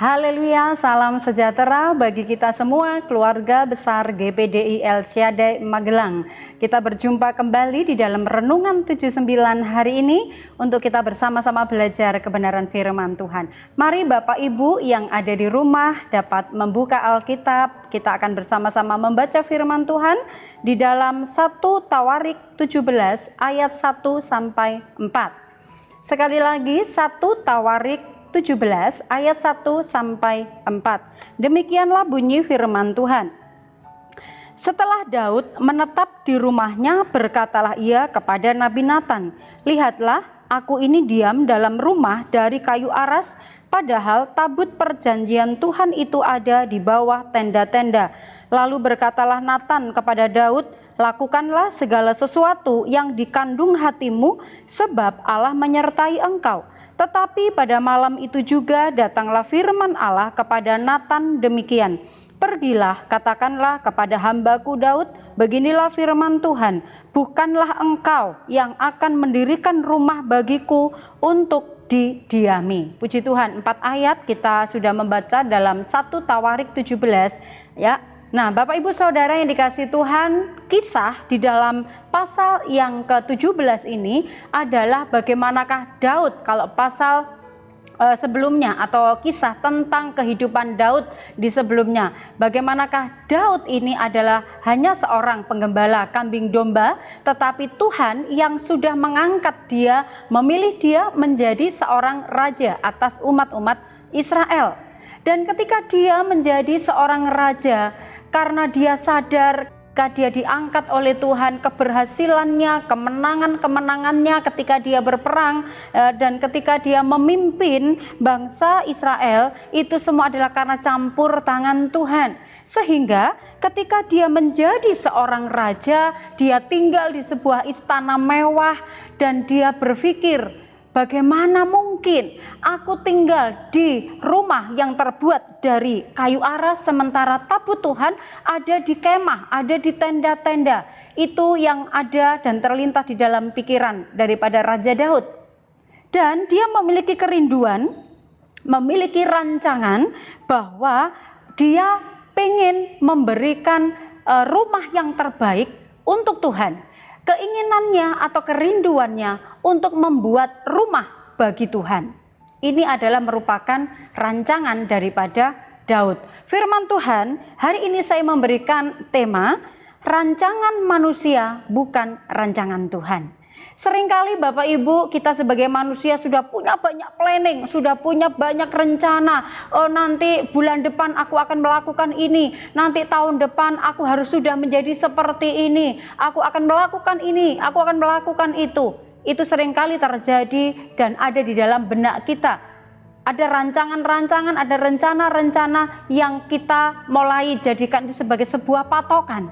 Haleluya, salam sejahtera bagi kita semua, keluarga besar GPDI El Shaddai Magelang. Kita berjumpa kembali di dalam Renungan 79 hari ini untuk kita bersama-sama belajar kebenaran firman Tuhan. Mari Bapak Ibu yang ada di rumah dapat membuka Alkitab. Kita akan bersama-sama membaca firman Tuhan di dalam 1 Tawarik 17 ayat 1 sampai 4. Sekali lagi 1 Tawarik 17 ayat 1 sampai 4. Demikianlah bunyi firman Tuhan. Setelah Daud menetap di rumahnya, berkatalah ia kepada Nabi Natan, "Lihatlah, aku ini diam dalam rumah dari kayu aras, padahal tabut perjanjian Tuhan itu ada di bawah tenda-tenda." Lalu berkatalah Natan kepada Daud, "Lakukanlah segala sesuatu yang dikandung hatimu, sebab Allah menyertai engkau." Tetapi pada malam itu juga datanglah firman Allah kepada Natan demikian, "Pergilah, katakanlah kepada hambaku Daud, beginilah firman Tuhan, bukanlah engkau yang akan mendirikan rumah bagiku untuk didiami." Puji Tuhan, 4 ayat kita sudah membaca dalam 1 Tawarik 17 ya. Nah, Bapak Ibu Saudara yang dikasihi Tuhan, kisah di dalam pasal yang ke-17 ini adalah bagaimanakah Daud, kalau pasal sebelumnya atau kisah tentang kehidupan Daud di sebelumnya, bagaimanakah Daud ini adalah hanya seorang penggembala kambing domba, tetapi Tuhan yang sudah mengangkat dia, memilih dia menjadi seorang raja atas umat-umat Israel. Dan ketika dia menjadi seorang raja, karena dia sadar ketika dia diangkat oleh Tuhan, keberhasilannya, kemenangan-kemenangannya ketika dia berperang dan ketika dia memimpin bangsa Israel, itu semua adalah karena campur tangan Tuhan. Sehingga ketika dia menjadi seorang raja, dia tinggal di sebuah istana mewah dan dia berpikir, bagaimana mungkin aku tinggal di rumah yang terbuat dari kayu aras sementara tabut Tuhan ada di kemah, ada di tenda-tenda. Itu yang ada dan terlintas di dalam pikiran daripada Raja Daud. Dan dia memiliki kerinduan, memiliki rancangan bahwa dia pengen memberikan rumah yang terbaik untuk Tuhan. Keinginannya atau kerinduannya untuk membuat rumah bagi Tuhan. Ini adalah merupakan rancangan daripada Daud. Firman Tuhan, hari ini saya memberikan tema rancangan manusia bukan rancangan Tuhan. Seringkali Bapak Ibu, kita sebagai manusia sudah punya banyak planning, sudah punya banyak rencana. Oh, nanti bulan depan aku akan melakukan ini, nanti tahun depan aku harus sudah menjadi seperti ini, aku akan melakukan ini, aku akan melakukan itu. Itu seringkali terjadi dan ada di dalam benak kita. Ada rancangan-rancangan, ada rencana-rencana yang kita mulai jadikan itu sebagai sebuah patokan.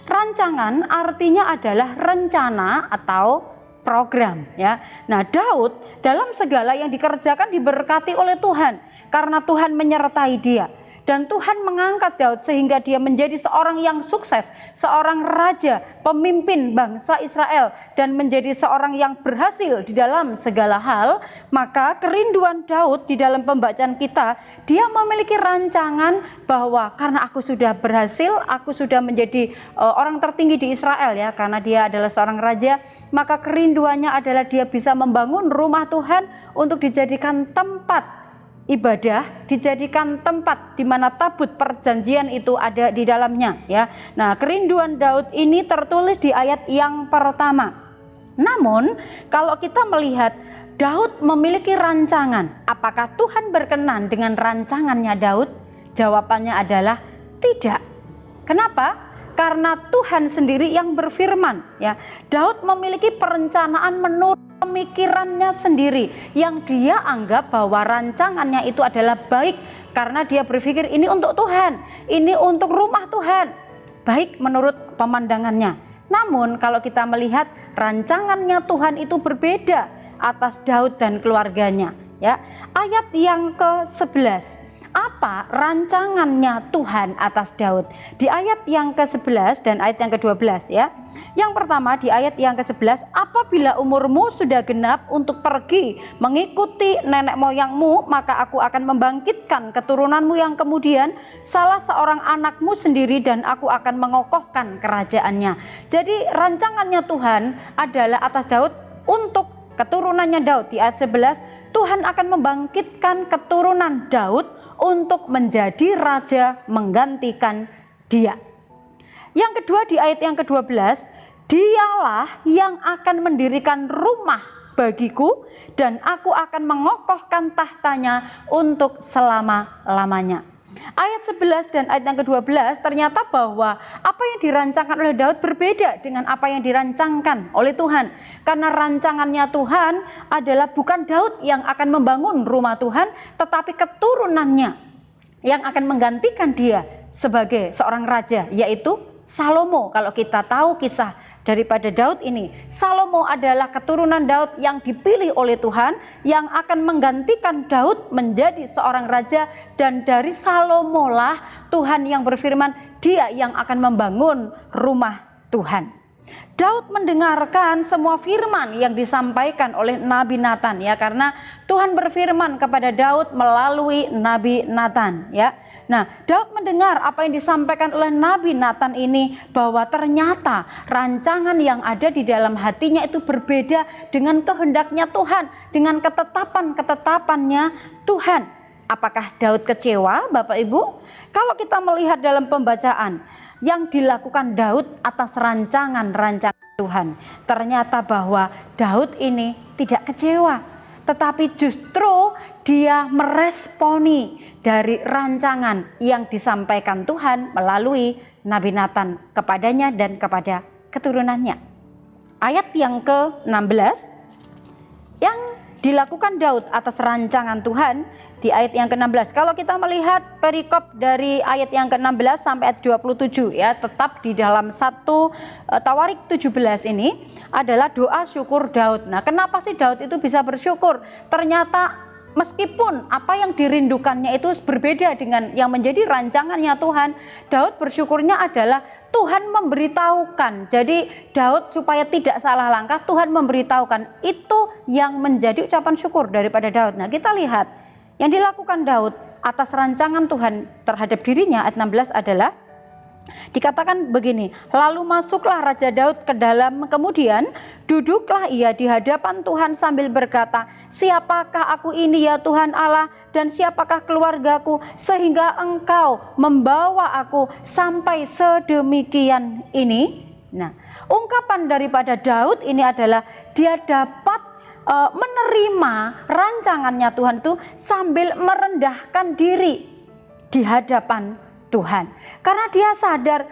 Rancangan artinya adalah rencana atau program ya. Nah, Daud dalam segala yang dikerjakan diberkati oleh Tuhan karena Tuhan menyertai dia. Dan Tuhan mengangkat Daud sehingga dia menjadi seorang yang sukses, seorang raja, pemimpin bangsa Israel, dan menjadi seorang yang berhasil di dalam segala hal. Maka kerinduan Daud di dalam pembacaan kita, dia memiliki rancangan bahwa karena aku sudah berhasil, aku sudah menjadi orang tertinggi di Israel ya, karena dia adalah seorang raja, maka kerinduannya adalah dia bisa membangun rumah Tuhan untuk dijadikan tempat ibadah, dijadikan tempat di mana tabut perjanjian itu ada di dalamnya ya. Nah, kerinduan Daud ini tertulis di ayat yang pertama. Namun, kalau kita melihat Daud memiliki rancangan, apakah Tuhan berkenan dengan rancangannya Daud? Jawabannya adalah tidak. Kenapa? Karena Tuhan sendiri yang berfirman ya. Daud memiliki perencanaan menurut pemikirannya sendiri yang dia anggap bahwa rancangannya itu adalah baik karena dia berpikir ini untuk Tuhan, ini untuk rumah Tuhan, baik menurut pemandangannya. Namun kalau kita melihat rancangannya Tuhan itu berbeda atas Daud dan keluarganya ya. Ayat yang ke-11, Apa rancangannya Tuhan atas Daud? Di ayat yang ke-11 dan ayat yang ke-12 ya. Yang pertama di ayat yang ke-11, apabila umurmu sudah genap untuk pergi mengikuti nenek moyangmu, maka aku akan membangkitkan keturunanmu yang kemudian, salah seorang anakmu sendiri, dan aku akan mengokohkan kerajaannya. Jadi rancangannya Tuhan adalah atas Daud untuk keturunannya Daud. Di ayat 11, Tuhan akan membangkitkan keturunan Daud untuk menjadi raja menggantikan dia. Yang kedua di ayat yang ke-12, dialah yang akan mendirikan rumah bagiku dan aku akan mengokohkan tahtanya untuk selama-lamanya. Ayat 11 dan ayat yang ke-12 ternyata bahwa apa yang dirancangkan oleh Daud berbeda dengan apa yang dirancangkan oleh Tuhan. Karena rancangannya Tuhan adalah bukan Daud yang akan membangun rumah Tuhan, tetapi keturunannya yang akan menggantikan dia sebagai seorang raja, yaitu Salomo. Kalau kita tahu kisah daripada Daud ini, Salomo adalah keturunan Daud yang dipilih oleh Tuhan, yang akan menggantikan Daud menjadi seorang raja. Dan dari Salomo lah Tuhan yang berfirman, dia yang akan membangun rumah Tuhan. Daud mendengarkan semua firman yang disampaikan oleh Nabi Natan ya, karena Tuhan berfirman kepada Daud melalui Nabi Natan ya. Nah, Daud mendengar apa yang disampaikan oleh Nabi Natan ini, bahwa ternyata rancangan yang ada di dalam hatinya itu berbeda dengan kehendaknya Tuhan, dengan ketetapan-ketetapannya Tuhan. Apakah Daud kecewa, Bapak Ibu? Kalau kita melihat dalam pembacaan yang dilakukan Daud atas rancangan-rancangan Tuhan, ternyata bahwa Daud ini tidak kecewa, tetapi justru dia meresponi dari rancangan yang disampaikan Tuhan melalui Nabi Natan kepadanya dan kepada keturunannya. Ayat yang ke-16 yang dilakukan Daud atas rancangan Tuhan di ayat yang ke-16. Kalau kita melihat perikop dari ayat yang ke-16 sampai ayat 27 ya, tetap di dalam 1 Tawarik 17 ini adalah doa syukur Daud. Nah, kenapa sih Daud itu bisa bersyukur? Ternyata meskipun apa yang dirindukannya itu berbeda dengan yang menjadi rancangannya Tuhan, Daud bersyukurnya adalah Tuhan memberitahukan. Jadi Daud supaya tidak salah langkah, Tuhan memberitahukan. Itu yang menjadi ucapan syukur daripada Daud. Nah, kita lihat yang dilakukan Daud atas rancangan Tuhan terhadap dirinya. Ayat 16 adalah dikatakan begini, lalu masuklah Raja Daud ke dalam, kemudian duduklah ia di hadapan Tuhan sambil berkata, siapakah aku ini ya Tuhan Allah, dan siapakah keluargaku, sehingga engkau membawa aku sampai sedemikian ini. Nah, ungkapan daripada Daud ini adalah dia dapat menerima rancangannya Tuhan itu sambil merendahkan diri di hadapan Tuhan. Karena dia sadar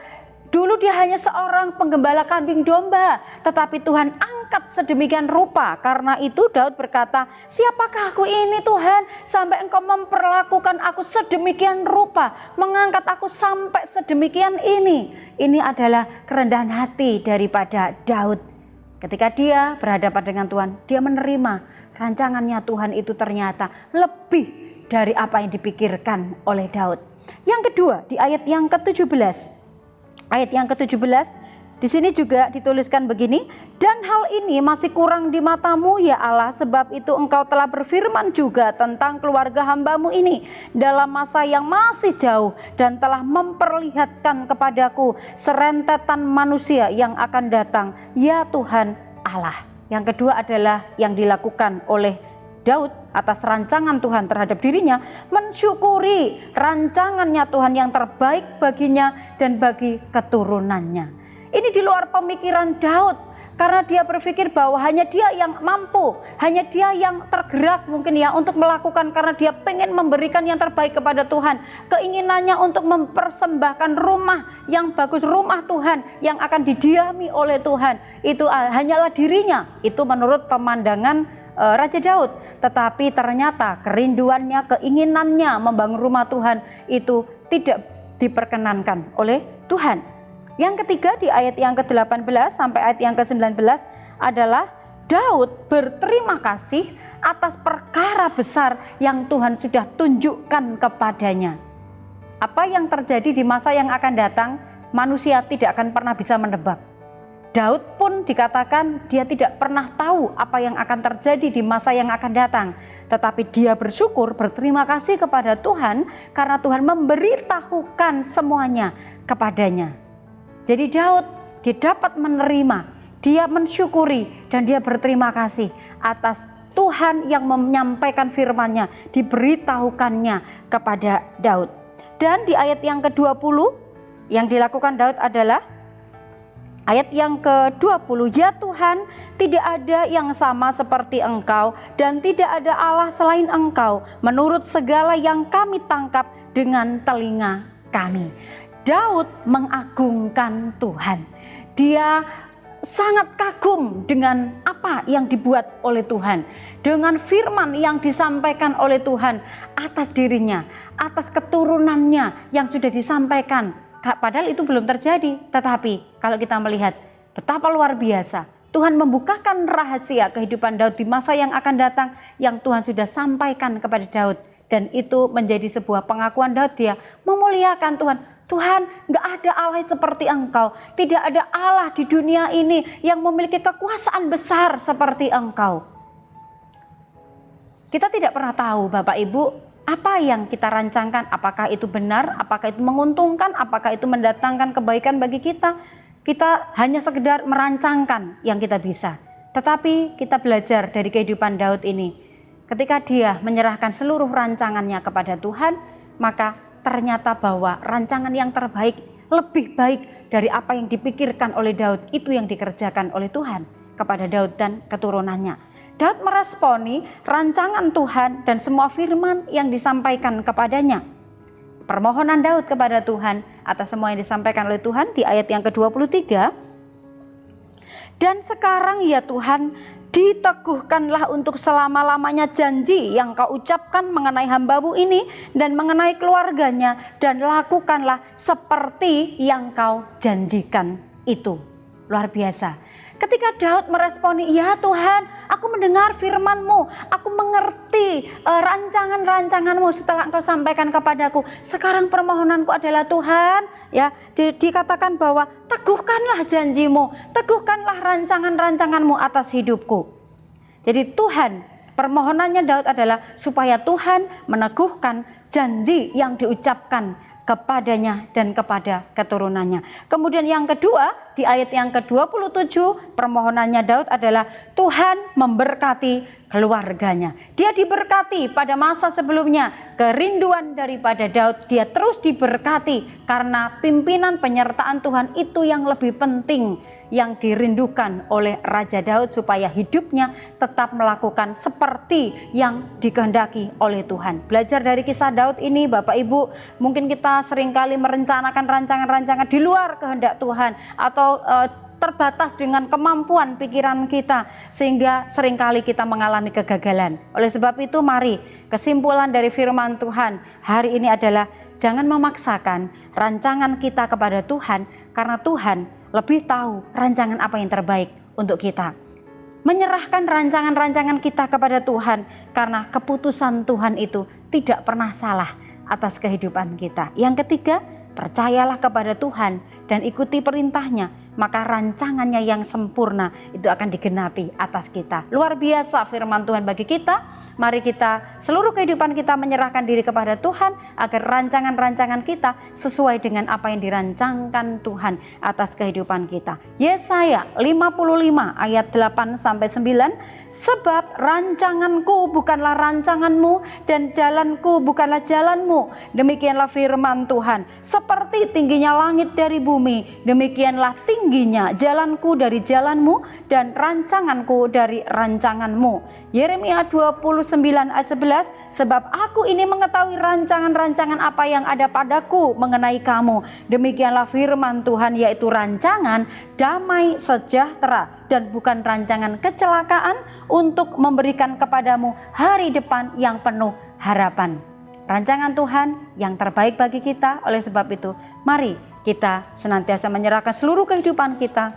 dulu dia hanya seorang penggembala kambing domba, tetapi Tuhan angkat sedemikian rupa. Karena itu Daud berkata, siapakah aku ini Tuhan, sampai engkau memperlakukan aku sedemikian rupa, mengangkat aku sampai sedemikian ini. Ini adalah kerendahan hati daripada Daud. Ketika dia berhadapan dengan Tuhan, dia menerima rancangannya Tuhan itu ternyata lebih dari apa yang dipikirkan oleh Daud. Yang kedua di ayat yang ke-17. Ayat yang ke-17 di sini juga dituliskan begini, dan hal ini masih kurang di matamu ya Allah, sebab itu engkau telah berfirman juga tentang keluarga hambamu ini dalam masa yang masih jauh, dan telah memperlihatkan kepadaku serentetan manusia yang akan datang, ya Tuhan Allah. Yang kedua adalah yang dilakukan oleh Daud atas rancangan Tuhan terhadap dirinya, mensyukuri rancangannya Tuhan yang terbaik baginya dan bagi keturunannya. Ini di luar pemikiran Daud, karena dia berpikir bahwa hanya dia yang mampu, hanya dia yang tergerak mungkin ya untuk melakukan, karena dia pengen memberikan yang terbaik kepada Tuhan. Keinginannya untuk mempersembahkan rumah yang bagus, rumah Tuhan yang akan didiami oleh Tuhan, itu hanyalah dirinya. Itu menurut pemandangan Raja Daud. Tetapi ternyata kerinduannya, keinginannya membangun rumah Tuhan itu tidak diperkenankan oleh Tuhan. Yang ketiga di ayat yang ke-18 sampai ayat yang ke-19 adalah Daud berterima kasih atas perkara besar yang Tuhan sudah tunjukkan kepadanya. Apa yang terjadi di masa yang akan datang, manusia tidak akan pernah bisa menebak. Daud pun dikatakan dia tidak pernah tahu apa yang akan terjadi di masa yang akan datang. Tetapi dia bersyukur, berterima kasih kepada Tuhan karena Tuhan memberitahukan semuanya kepadanya. Jadi Daud dia dapat menerima, dia mensyukuri dan dia berterima kasih atas Tuhan yang menyampaikan firman-Nya, diberitahukannya kepada Daud. Dan di ayat yang ke-20 yang dilakukan Daud adalah ayat yang ke-20, ya Tuhan, tidak ada yang sama seperti Engkau dan tidak ada Allah selain Engkau menurut segala yang kami tangkap dengan telinga kami. Daud mengagungkan Tuhan. Dia sangat kagum dengan apa yang dibuat oleh Tuhan, dengan firman yang disampaikan oleh Tuhan atas dirinya, atas keturunannya yang sudah disampaikan. Padahal itu belum terjadi, tetapi kalau kita melihat betapa luar biasa Tuhan membukakan rahasia kehidupan Daud di masa yang akan datang yang Tuhan sudah sampaikan kepada Daud, dan itu menjadi sebuah pengakuan Daud. Dia memuliakan Tuhan. Tuhan, gak ada Allah seperti Engkau, tidak ada Allah di dunia ini yang memiliki kekuasaan besar seperti Engkau. Kita tidak pernah tahu Bapak Ibu apa yang kita rancangkan, apakah itu benar, apakah itu menguntungkan, apakah itu mendatangkan kebaikan bagi kita. Kita hanya sekedar merancangkan yang kita bisa. Tetapi kita belajar dari kehidupan Daud ini. Ketika dia menyerahkan seluruh rancangannya kepada Tuhan, maka ternyata bahwa rancangan yang terbaik, lebih baik dari apa yang dipikirkan oleh Daud, itu yang dikerjakan oleh Tuhan kepada Daud dan keturunannya. Daud meresponi rancangan Tuhan dan semua firman yang disampaikan kepadanya. Permohonan Daud kepada Tuhan atas semua yang disampaikan oleh Tuhan di ayat yang ke-23. Dan sekarang ya Tuhan, diteguhkanlah untuk selama-lamanya janji yang Kau ucapkan mengenai hamba-Mu ini dan mengenai keluarganya, dan lakukanlah seperti yang Kau janjikan itu. Luar biasa. Ketika Daud meresponi, ya Tuhan, aku mendengar firman-Mu, aku mengerti rancangan-rancangan-Mu setelah Engkau sampaikan kepadaku. Sekarang permohonanku adalah Tuhan, ya, dikatakan bahwa teguhkanlah janji-Mu, teguhkanlah rancangan-rancangan-Mu atas hidupku. Jadi Tuhan, permohonannya Daud adalah supaya Tuhan meneguhkan janji yang diucapkan kepadanya dan kepada keturunannya. Kemudian yang kedua, di ayat yang ke-27, permohonannya Daud adalah Tuhan memberkati keluarganya. Dia diberkati pada masa sebelumnya. Kerinduan daripada Daud, dia terus diberkati karena pimpinan penyertaan Tuhan itu yang lebih penting yang dirindukan oleh Raja Daud, supaya hidupnya tetap melakukan seperti yang dikehendaki oleh Tuhan. Belajar dari kisah Daud ini Bapak Ibu, mungkin kita seringkali merencanakan rancangan-rancangan di luar kehendak Tuhan, atau terbatas dengan kemampuan pikiran kita, sehingga seringkali kita mengalami kegagalan. Oleh sebab itu mari, kesimpulan dari firman Tuhan hari ini adalah jangan memaksakan rancangan kita kepada Tuhan, karena Tuhan lebih tahu rancangan apa yang terbaik untuk kita. Menyerahkan rancangan-rancangan kita kepada Tuhan, karena keputusan Tuhan itu tidak pernah salah atas kehidupan kita. Yang ketiga, percayalah kepada Tuhan dan ikuti perintahnya, maka rancangannya yang sempurna itu akan digenapi atas kita. Luar biasa firman Tuhan bagi kita. Mari kita seluruh kehidupan kita menyerahkan diri kepada Tuhan, agar rancangan-rancangan kita sesuai dengan apa yang dirancangkan Tuhan atas kehidupan kita. Yesaya 55 ayat 8-9, sebab rancanganku bukanlah rancanganmu dan jalanku bukanlah jalanmu. Demikianlah firman Tuhan. Seperti tingginya langit dari bumi, demikianlah tingginya jalanku dari jalanmu dan rancanganku dari rancanganmu. Yeremia 29 ayat 11, sebab aku ini mengetahui rancangan-rancangan apa yang ada padaku mengenai kamu. Demikianlah firman Tuhan, yaitu rancangan damai sejahtera dan bukan rancangan kecelakaan, untuk memberikan kepadamu hari depan yang penuh harapan. Rancangan Tuhan yang terbaik bagi kita. Oleh sebab itu, mari kita senantiasa menyerahkan seluruh kehidupan kita,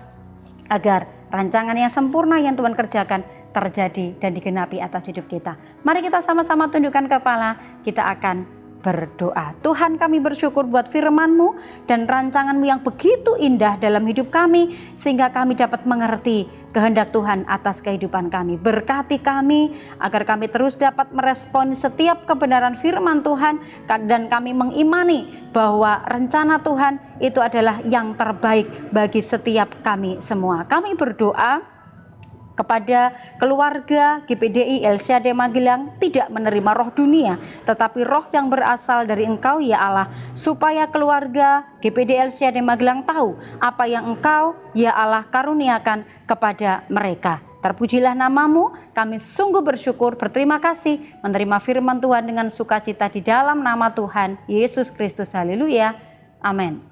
agar rancangan yang sempurna yang Tuhan kerjakan terjadi dan digenapi atas hidup kita. Mari kita sama-sama tundukkan kepala, kita akan berdoa. Tuhan, kami bersyukur buat firman-Mu dan rancangan-Mu yang begitu indah dalam hidup kami, sehingga kami dapat mengerti kehendak Tuhan atas kehidupan kami. Berkati kami agar kami terus dapat meresponi setiap kebenaran firman Tuhan, dan kami mengimani bahwa rencana Tuhan itu adalah yang terbaik bagi setiap kami semua. Kami berdoa kepada keluarga GPDI El Shaddai Magelang tidak menerima roh dunia, tetapi roh yang berasal dari Engkau ya Allah, supaya keluarga GPDI El Shaddai Magelang tahu apa yang Engkau ya Allah karuniakan kepada mereka. Terpujilah nama-Mu, kami sungguh bersyukur, berterima kasih menerima firman Tuhan dengan sukacita di dalam nama Tuhan Yesus Kristus. Haleluya, amin.